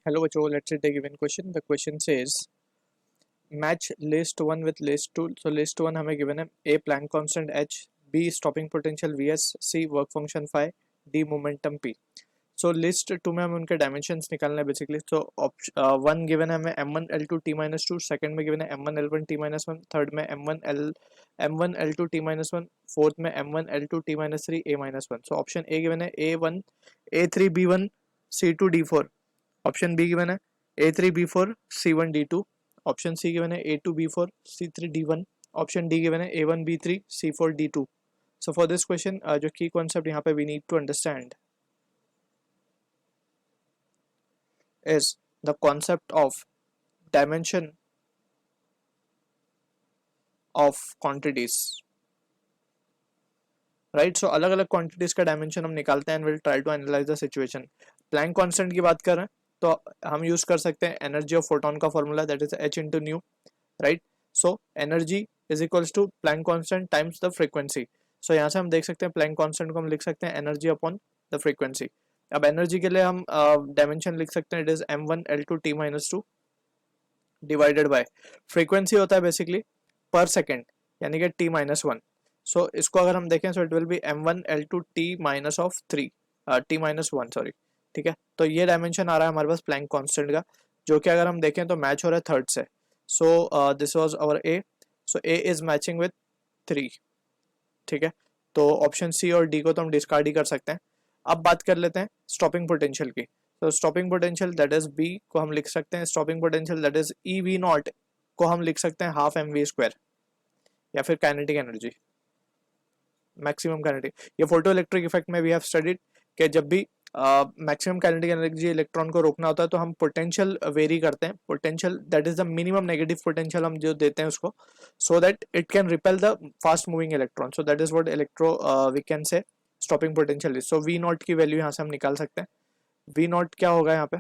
Hello बच्चों, let's see the given question. The question says match list 1 with list 2. So list 1 हमें given है A Planck constant H, B stopping potential Vs, C work function phi, D momentum P. So list 2 में हमें उनके dimensions निकालना है basically. So one given है हमें m1 l2 t minus 2, second में given है m1 l1 t minus 1, third में m1 l2 t minus 1, fourth में m1 l2 t minus 3 a minus 1. So option A given है a1 a3 b1 c2 d4. Option be given है A3 B4 C1 D2. Option C given है A2 B4 C3 D1. Option D given है A1 B3 C4 D2. So for this question जो की concept यहाँ पे we need to understand is the concept of dimension of quantities. Right, so अलग अलग quantities का dimension हम निकालते हैं and will try to analyse the situation. Planck constant की बात कर रहे हैं तो हम यूज कर सकते हैं एनर्जी ऑफ फोटोन का formula, that is h into nu. Right, so energy is equals to Planck constant times the frequency. So यहाँ से हम देख सकते हैं प्लैंक कांस्टेंट को हम लिख सकते हैं एनर्जी अपॉन द फ्रीक्वेंसी. अब एनर्जी के लिए हम डायमेंशन लिख सकते हैं, it is m1 l2 t minus 2 divided by frequency होता है बेसिकली पर सेकेंड यानी कि t minus 1. सो इसको अगर हम देखें so it will B m1 l2 t minus of 3 t minus 1 sorry. ठीक है, तो ये डायमेंशन आ रहा है हमारे पास प्लैंक कांस्टेंट का, जो कि अगर हम देखें तो मैच हो रहा है थर्ड से. So this was our A. So A is matching with 3. ठीक है, तो ऑप्शन सी और डी को तो हम डिस्कार्ड ही कर सकते हैं. अब बात कर लेते हैं स्टॉपिंग पोटेंशियल की. तो stopping potential that is B को हम लिख सकते हैं, stopping potential that is e V nought को हम लिख सकते हैं हाफ एम वी स्क्वायर या फिर काइनेटिक एनर्जी, मैक्सिमम काइनेटिक. ये फोटो इलेक्ट्रिक इफेक्ट में वी हैव स्टडीड कि जब भी मैक्सिमम काइनेटिक एनर्जी इलेक्ट्रॉन को रोकना होता है तो हम पोटेंशियल वेरी करते हैं. Potential that is the minimum negative potential हम जो देते हैं उसको, so that it can repel the fast moving electron. So that is what electro we can say stopping potential is. So V nought की value यहाँ से हम निकाल सकते हैं. वी नॉट क्या होगा यहाँ पे,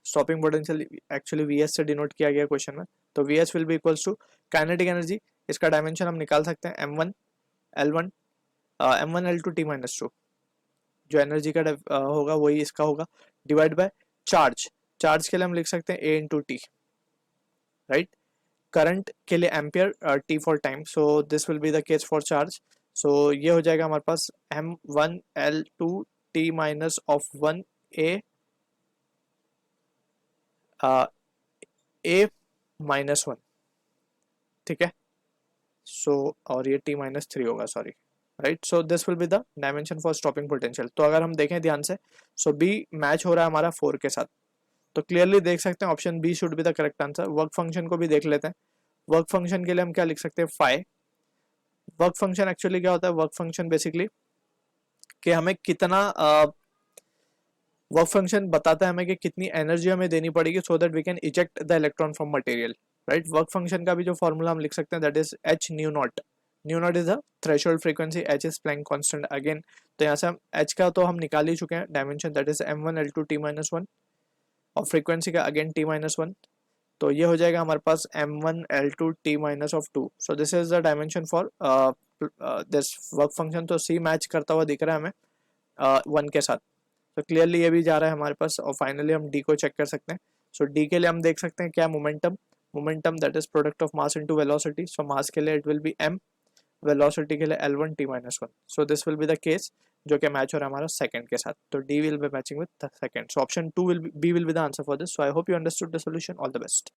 stopping potential actually V S से डिनोट किया गया क्वेश्चन में, तो V S will be equals to kinetic energy. इसका डायमेंशन हम निकाल सकते हैं m1 l1 m1 l2 t minus 2. जो एनर्जी का होगा वही इसका होगा डिवाइड बाय चार्ज. चार्ज के लिए हम लिख सकते हैं a into T. Right, current के लिए ampere, t for time. So this will be the case for charge. सो ये हो जाएगा हमारे पास m1 l2 t minus of 1 a minus 1. ठीक है, सो और ये t माइनस 3 होगा sorry. Right, so this will be the dimension for stopping potential. तो अगर हम देखें ध्यान से, सो बी मैच हो रहा है हमारा 4 के साथ, तो क्लियरली देख सकते हैं option B should be the correct answer. Work function को भी देख लेते हैं. वर्क फंक्शन के लिए हम क्या लिख सकते हैं, फाई. वर्क फंक्शन एक्चुअली क्या होता है, वर्क फंक्शन बेसिकली कि हमें कितना वर्क फंक्शन बताता है हमें कि कितनी एनर्जी हमें देनी पड़ेगी so that we can eject the electron from material. Right, work function का भी जो फॉर्मूला हम लिख सकते हैं that is h nu nought. Nu nought is the threshold frequency, h is Planck constant again. तो यहाँ से हम एच का तो हम निकाल ही चुके हैं dimension, that is m1 l2 t minus 1 और फ्रीक्वेंसी का अगेन t minus 1. तो ये हो जाएगा हमारे पास m1 l2 t minus of 2. So this is the dimension for this work function. तो सी मैच करता हुआ दिख रहा है हमें 1 के साथ. तो क्लियरली ये भी जा रहा है हमारे पास. और फाइनली हम डी को चेक कर सकते हैं. सो डी के लिए हम देख सकते हैं क्या, momentum that is product of mass into velocity. So mass के लिए it will be m, velocity के लिए l1 t minus 1. So this will be the case जो कि मैच हो रहा है हमारा सेकंड के साथ. तो D will be matching with the second. So option 2 will be will be the answer for this. So I hope you understood the solution. All the best.